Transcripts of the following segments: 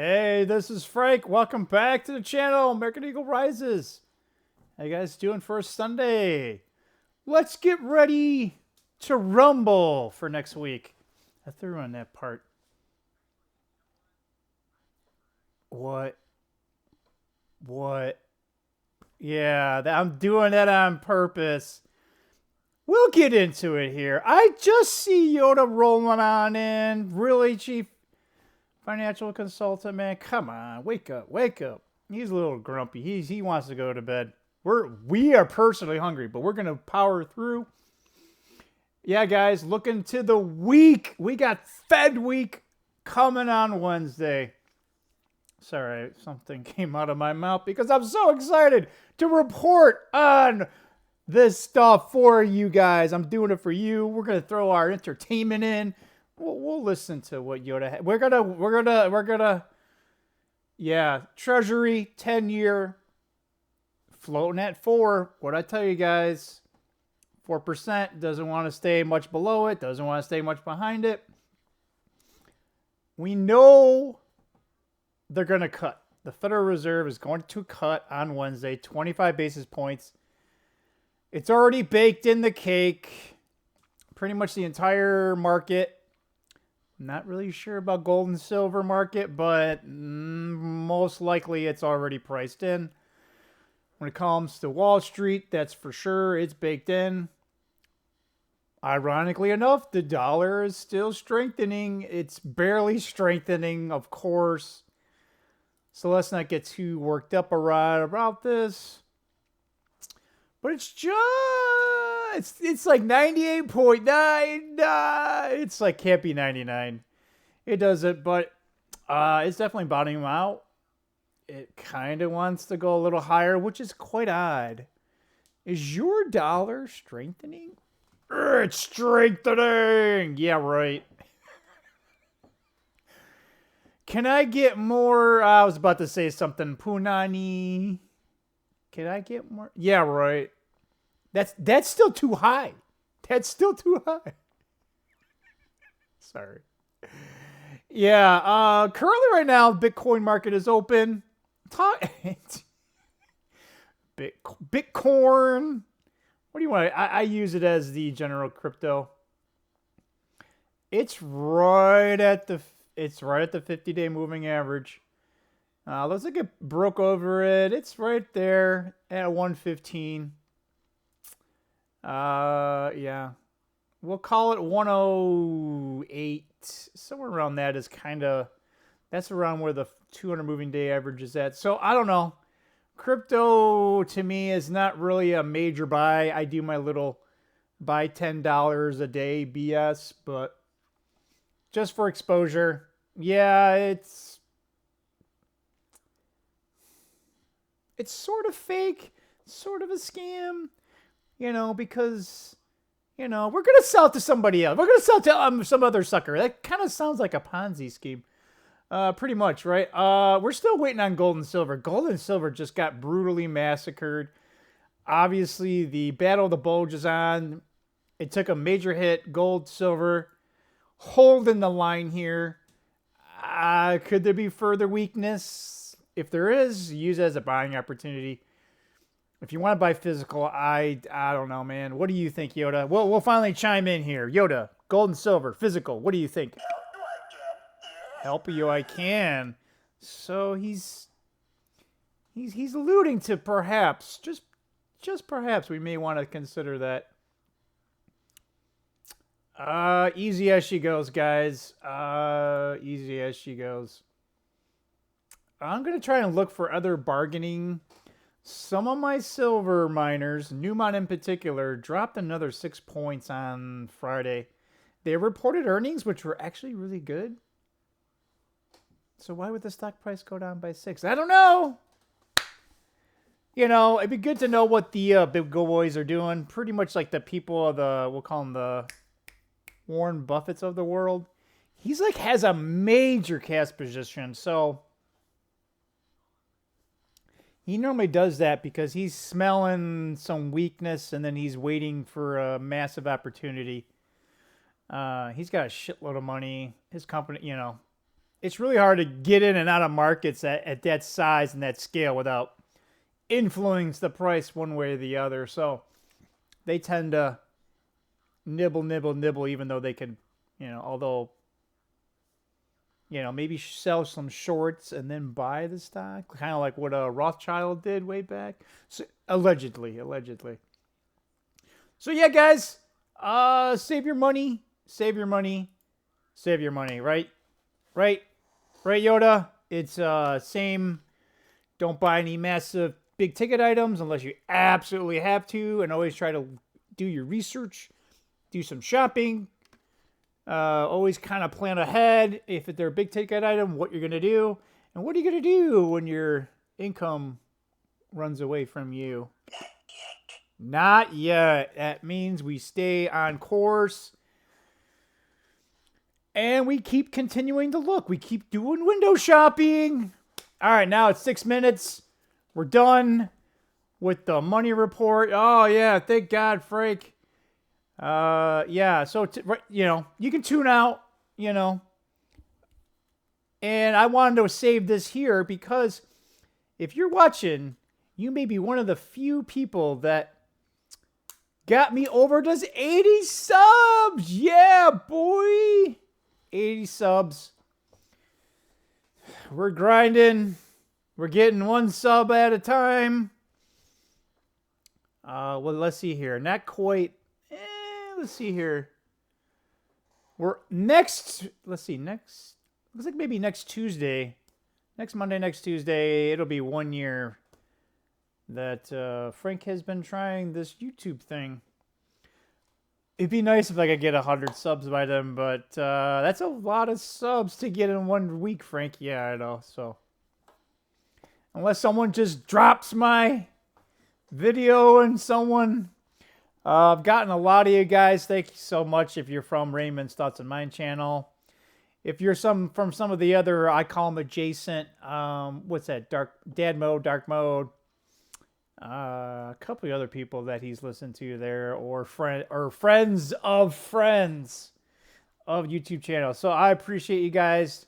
Hey, this is Frank. Welcome back to the channel, American Eagle Rises. How you guys doing for a Sunday? Let's get ready to rumble for next week. I threw on that part. What? What? Yeah, I'm doing that on purpose. We'll get into it here. I just see Yoda rolling on in. Really, Chief Financial Consultant, man? Come on, wake up, wake up. He's a little grumpy. He wants to go to bed. We are personally hungry, but we're gonna power through. Yeah, guys, looking to the week. We got Fed Week coming on Wednesday. Sorry, something came out of my mouth because I'm so excited to report on this stuff for you guys. I'm doing it for you. We're gonna throw our entertainment in. We'll listen to what Yoda had. We're gonna. Yeah, Treasury 10-year floating at 4. What I tell you guys, 4% doesn't want to stay much below it. Doesn't want to stay much behind it. We know they're gonna cut. The Federal Reserve is going to cut on Wednesday, 25 basis points. It's already baked in the cake. Pretty much the entire market. Not really sure about gold and silver market, but most likely it's already priced in. When it comes to Wall Street, that's for sure. It's baked in. Ironically enough, the dollar is still strengthening. It's barely strengthening, of course. So let's not get too worked up about this. But it's just, it's like 98.99. It's like can't be 99. It doesn't, but it's definitely bottoming out. It kind of wants to go a little higher, which is quite odd. Is your dollar strengthening? It's strengthening. Yeah, right. Can I get more? I was about to say something. Punani. Can I get more? Yeah, right. That's still too high. That's still too high. Sorry. Yeah, currently right now, Bitcoin market is open. Bitcoin. What do you want? I use it as the general crypto. It's right at the 50-day moving average. Looks like it broke over it. It's right there at 115. Yeah. We'll call it 108. Somewhere around that is that's around where the 200 moving day average is at. So I don't know. Crypto to me is not really a major buy. I do my little buy $10 a day BS, but just for exposure. Yeah, it's sort of fake, sort of a scam, because, we're going to sell it to somebody else. We're going to sell it to some other sucker. That kind of sounds like a Ponzi scheme. Pretty much, right? We're still waiting on gold and silver. Gold and silver just got brutally massacred. Obviously, the Battle of the Bulge is on. It took a major hit. Gold, silver, holding the line here. Could there be further weakness? If there is, use it as a buying opportunity. If you want to buy physical, I don't know, man. What do you think, Yoda? We'll finally chime in here. Yoda, gold and silver, physical. What do you think? Help you, I can. So he's alluding to perhaps, just perhaps, we may want to consider that. Easy as she goes, guys. Easy as she goes. I'm going to try and look for other bargaining. Some of my silver miners, Newmont in particular, dropped another 6 points on Friday. They reported earnings, which were actually really good. So why would the stock price go down by 6? I don't know. It'd be good to know what the big boys are doing. Pretty much like the people of we'll call them the Warren Buffetts of the world. He's has a major cash position. So he normally does that because he's smelling some weakness and then he's waiting for a massive opportunity. He's got a shitload of money. His company, it's really hard to get in and out of markets at that size and that scale without influence the price one way or the other. So they tend to nibble, nibble, nibble, even though they could, although, maybe sell some shorts and then buy the stock, kind of like what a Rothschild did way back. So, allegedly. So yeah, guys, save your money, right? Right, Yoda? It's same. Don't buy any massive big ticket items unless you absolutely have to, and always try to do your research, do some shopping. Always kind of plan ahead if they're a big ticket item, what you're gonna do, and what are you gonna do when your income runs away from you. Not yet. That means we stay on course. And we keep continuing to look. We keep doing window shopping. All right, now it's 6 minutes. We're done with the money report. Oh, yeah, thank God, Frank. Yeah, so, you can tune out, And I wanted to save this here because if you're watching, you may be one of the few people that got me over to 80 subs. Yeah, boy. 80 subs. We're grinding. We're getting one sub at a time. Well, let's see here. Not quite. Let's see here. We're next. Let's see. Next. Looks like maybe next Tuesday. Next Monday, next Tuesday. It'll be 1 year that Frank has been trying this YouTube thing. It'd be nice if I could get 100 subs by then, but that's a lot of subs to get in 1 week, Frank. Yeah, I know. So, unless someone just drops my video and someone... I've gotten a lot of you guys. Thank you so much if you're from Raymond's Thoughts and Mind channel. If you're from some of the other, I call them adjacent, what's that? Dark mode. A couple of other people that he's listened to there, or friends of YouTube channel. So I appreciate you guys.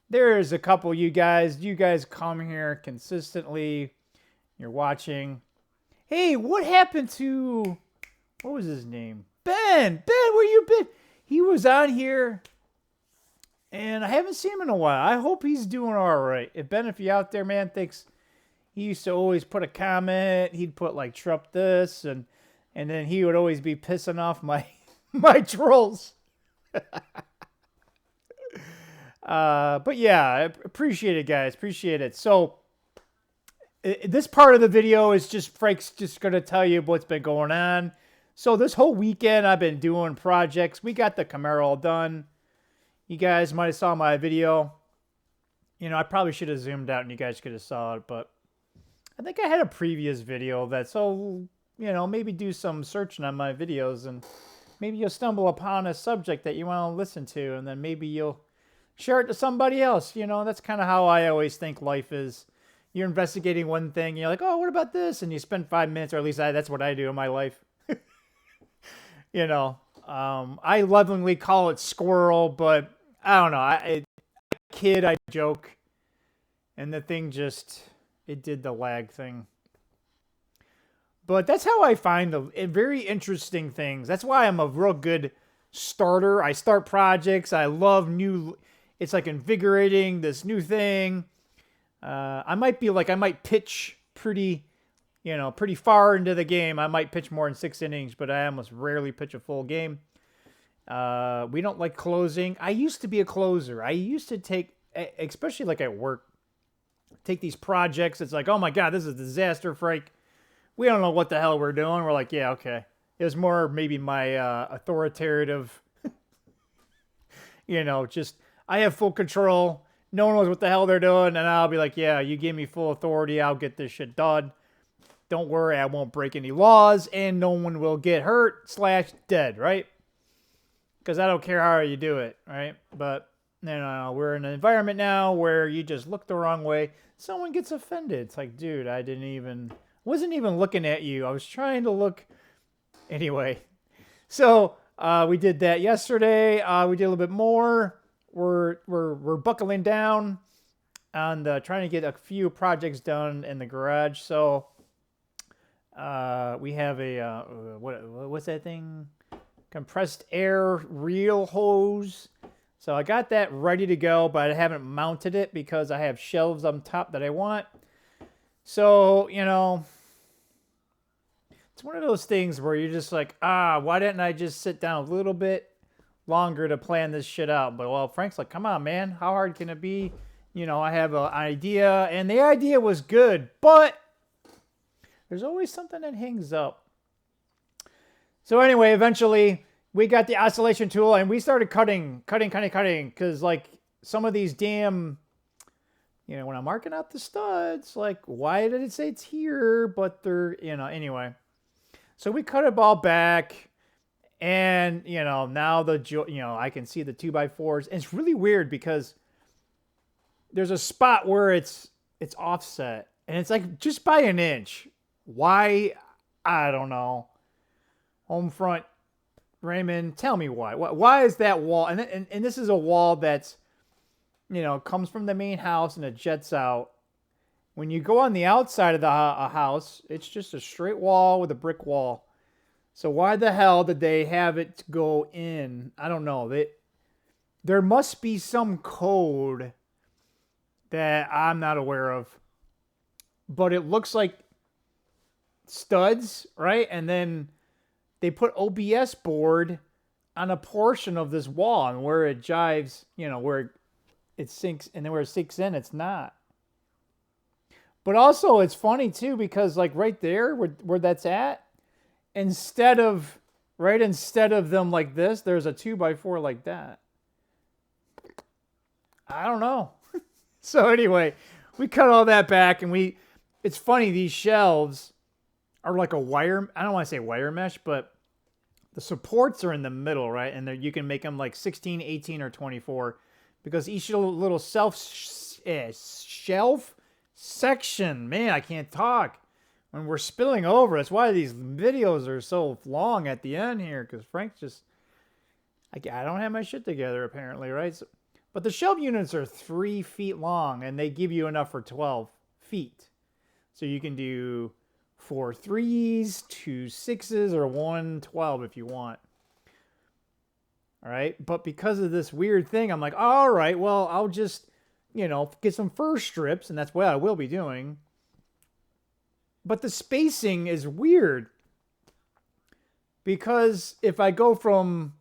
There's a couple of you guys. You guys come here consistently. You're watching. Hey, what happened to, what was his name? Ben, where you been? He was on here, and I haven't seen him in a while. I hope he's doing all right. If you're out there, man, thanks. He used to always put a comment. He'd put like Trump this, and then he would always be pissing off my trolls. But yeah, I appreciate it, guys. Appreciate it. So this part of the video is just Frank's just gonna tell you what's been going on. So this whole weekend I've been doing projects. We got the Camaro all done. You guys might have saw my video. I probably should have zoomed out and you guys could have saw it, but I think I had a previous video that, so, maybe do some searching on my videos and maybe you'll stumble upon a subject that you want to listen to, and then maybe you'll share it to somebody else. That's kind of how I always think life is. You're investigating one thing, you're like, oh, what about this? And you spend 5 minutes, or at least that's what I do in my life. I lovingly call it squirrel, but I don't know. I joke, and the thing just... it did the lag thing. But that's how I find the very interesting things. That's why I'm a real good starter. I start projects. I love new... it's like invigorating, this new thing. I might pitch pretty far into the game. I might pitch more than 6 innings, but I almost rarely pitch a full game. We don't like closing. I used to be a closer. I used to take, especially like at work, take these projects. It's like, oh my God, this is a disaster, Frank. We don't know what the hell we're doing. We're like, yeah, okay. It was more maybe my authoritative, just I have full control. No one knows what the hell they're doing. And I'll be like, yeah, you give me full authority. I'll get this shit done. Don't worry, I won't break any laws, and no one will get hurt / dead, right? Because I don't care how you do it, right? But, we're in an environment now where you just look the wrong way. Someone gets offended. It's like, dude, wasn't even looking at you. I was trying to look. Anyway, so we did that yesterday. We did a little bit more. we're buckling down on trying to get a few projects done in the garage. So we have a what's that thing? Compressed air reel hose. So I got that ready to go, but I haven't mounted it because I have shelves on top that I want. So, you know, it's one of those things where you're just like, why didn't I just sit down a little bit longer to plan this shit out? But, well, Frank's like, come on, man. How hard can it be? You know, I have an idea, and the idea was good, but there's always something that hangs up. So anyway, eventually we got the oscillation tool and we started cutting, because like some of these damn, you know, when I'm marking out the studs, like why did it say it's here? But they're, you know, anyway. So we cut it all back and, you know, now I can see the 2x4s. And it's really weird because there's a spot where it's offset and it's like just by an inch. Why? I don't know. Home front, Raymond, tell me why. Why is that wall? And this is a wall that's, you know, comes from the main house and it jets out. When you go on the outside of the house, it's just a straight wall with a brick wall. So why the hell did they have it go in? I don't know. There must be some code that I'm not aware of. But it looks like studs, right? And then they put OBS board on a portion of this wall, and where it jives, you know, where it sinks, and then where it sinks in, it's not. But also, it's funny too because like right there, where that's at, instead of them like this, there's a 2x4 like that. I don't know. So anyway, we cut all that back, and it's funny, these shelves are like a wire, I don't want to say wire mesh, but the supports are in the middle, right? And you can make them like 16, 18, or 24 because each little shelf section, man, I can't talk when we're spilling over. That's why these videos are so long at the end here, because Frank's just, I don't have my shit together apparently, right? So, but the shelf units are 3 feet long, and they give you enough for 12 feet. So you can do 4 3s, 2 6s, or 1 12 if you want. All right. But because of this weird thing, I'm like, all right, well, I'll just, you know, get some fur strips, and that's what I will be doing. But the spacing is weird because if I go from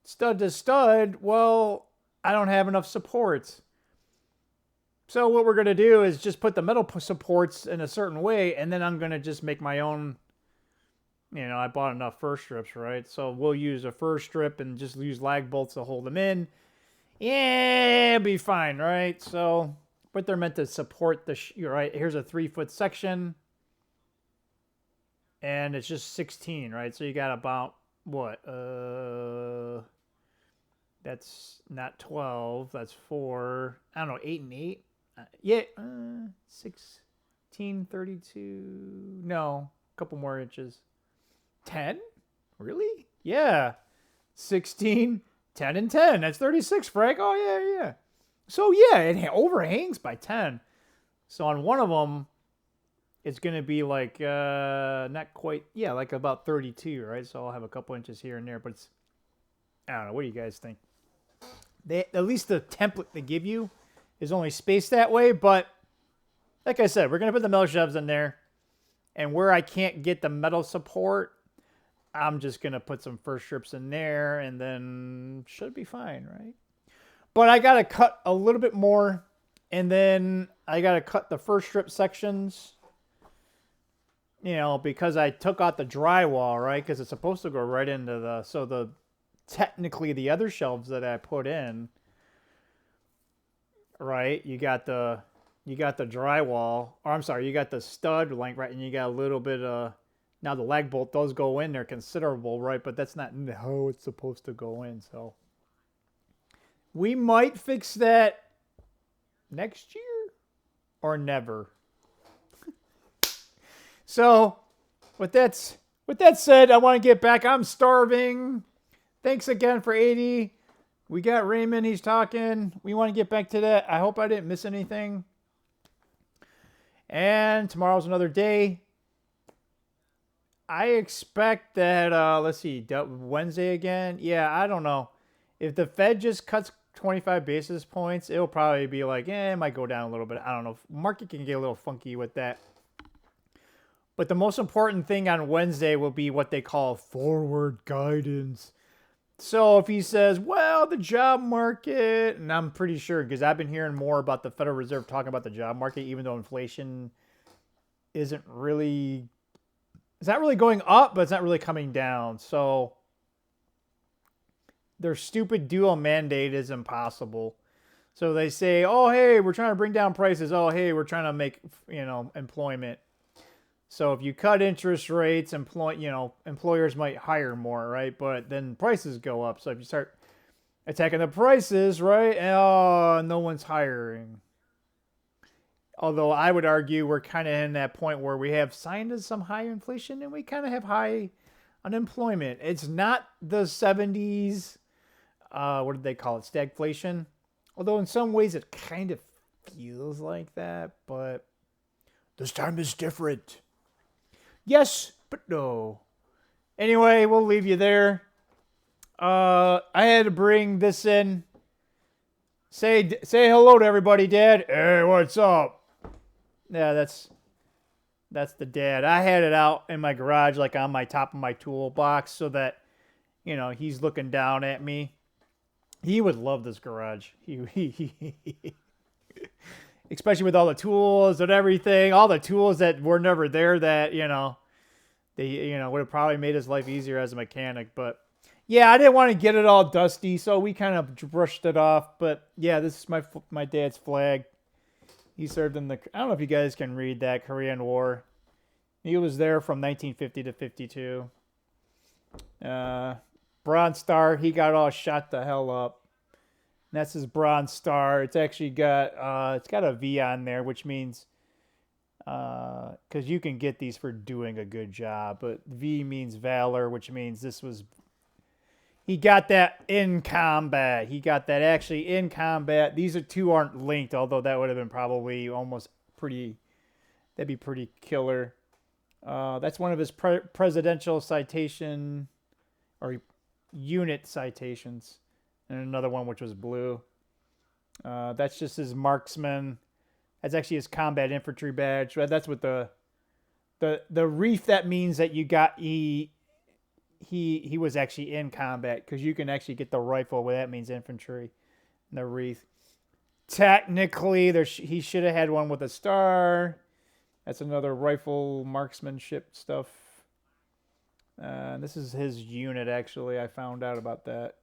stud to stud, well, I don't have enough supports. So what we're going to do is just put the metal supports in a certain way, and then I'm going to just make my own, you know, I bought enough fur strips, right? So we'll use a fur strip and just use lag bolts to hold them in. Yeah, it'll be fine, right? So, but they're meant to support the, right? Here's a 3-foot section, and it's just 16, right? So you got about, what, that's not 12, that's 4, I don't know, 8 and 8. 16, 32, no, a couple more inches. 10? Really? Yeah. 16, 10, and 10. That's 36, Frank. Oh, yeah. So, yeah, it overhangs by 10. So on one of them, it's going to be like, not quite, yeah, like about 32, right? So I'll have a couple inches here and there, but it's, I don't know. What do you guys think? At least the template they give you is only spaced that way, but like I said, we're going to put the metal shelves in there, and where I can't get the metal support, I'm just going to put some fur strips in there, and then should be fine, right? But I got to cut a little bit more, and then I got to cut the fur strip sections, you know, because I took out the drywall, right? Because it's supposed to go right into technically the other shelves that I put in, right? You got the drywall, or I'm sorry, you got the stud length, right? And you got a little bit of, now the lag bolt does go in there considerable, right? But that's not how it's supposed to go in. So we might fix that next year or never. So with that said, I want to get back. I'm starving. Thanks again for 80. We got Raymond. He's talking. We want to get back to that. I hope I didn't miss anything. And tomorrow's another day. I expect that, let's see, Wednesday again. Yeah, I don't know. If the Fed just cuts 25 basis points, it'll probably be like, it might go down a little bit. I don't know. Market can get a little funky with that. But the most important thing on Wednesday will be what they call forward guidance. So if he says, well, the job market, and I'm pretty sure because I've been hearing more about the Federal Reserve talking about the job market, even though inflation isn't really, it's not really going up, but it's not really coming down. So their stupid dual mandate is impossible. So they say, oh, hey, we're trying to bring down prices. Oh, hey, we're trying to make, employment. So if you cut interest rates, employers might hire more, right? But then prices go up. So if you start attacking the prices, right? Oh, no one's hiring. Although I would argue we're kind of in that point where we have signed to some high inflation and we kind of have high unemployment. It's not the 70s, what did they call it? Stagflation. Although in some ways it kind of feels like that, but this time is different. Yes, but no. Anyway, we'll leave you there. I had to bring this in. Say hello to everybody, Dad. Hey, what's up? Yeah, that's the dad. I had it out in my garage, like on my top of my toolbox, so that he's looking down at me. He would love this garage. He especially with all the tools and everything, all the tools that were never there that, they, would have probably made his life easier as a mechanic. But yeah, I didn't want to get it all dusty, so we kind of brushed it off. But yeah, this is my dad's flag. He served in I don't know if you guys can read that, Korean War. He was there from 1950 to 52. Bronze Star, he got all shot the hell up. And that's his Bronze Star. It's actually got a V on there, which means because you can get these for doing a good job, but V means valor, which means he got that in combat. He got that actually in combat. These two aren't linked, although that would have been probably almost pretty. That'd be pretty killer. That's one of his presidential citation or unit citations. And another one which was blue. That's just his marksman. That's actually his combat infantry badge. That's what the reef, that means that you got he was actually in combat, because you can actually get the rifle where that means infantry. And the wreath. Technically, he should have had one with a star. That's another rifle marksmanship stuff. This is his unit, actually. I found out about that.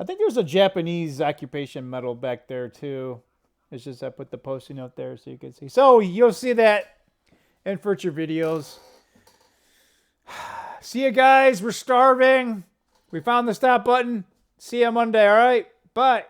I think there's a Japanese occupation medal back there, too. It's just I put the posting note there so you can see. So you'll see that in future videos. See you guys. We're starving. We found the stop button. See you Monday, all right? Bye.